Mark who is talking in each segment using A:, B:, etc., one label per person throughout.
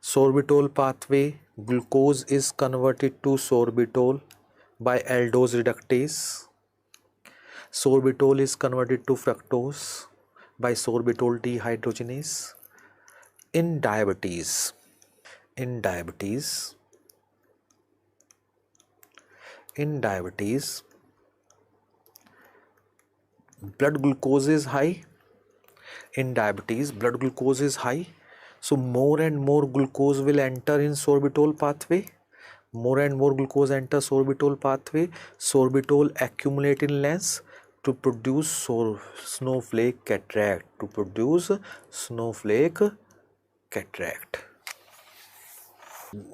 A: Sorbitol pathway, glucose is converted to sorbitol by aldose reductase. Sorbitol is converted to fructose by sorbitol dehydrogenase. In diabetes, in diabetes, blood glucose is high. In diabetes, blood glucose is high. So more and more glucose will enter in sorbitol pathway. More and more glucose enter sorbitol pathway. Sorbitol accumulate in lens to produce snowflake cataract. To produce snowflake cataract.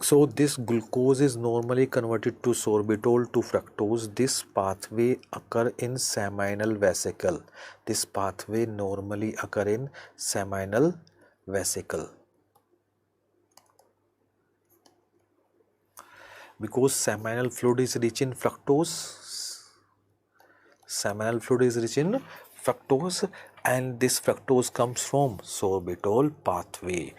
A: So this glucose is normally converted to sorbitol to fructose. This pathway occur in seminal vesicle. This pathway normally occur in seminal vesicle. Because seminal fluid is rich in fructose. Seminal fluid is rich in fructose, and this fructose comes from sorbitol pathway.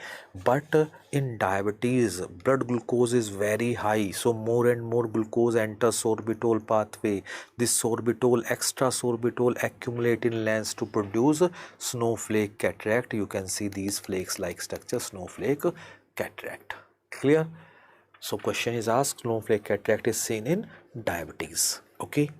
A: But in diabetes, blood glucose is very high, so more and more glucose enters sorbitol pathway. This sorbitol, extra sorbitol accumulate in lens to produce snowflake cataract. You can see these flakes like structure, snowflake cataract. Clear? So question is asked, snowflake cataract is seen in diabetes. Okay.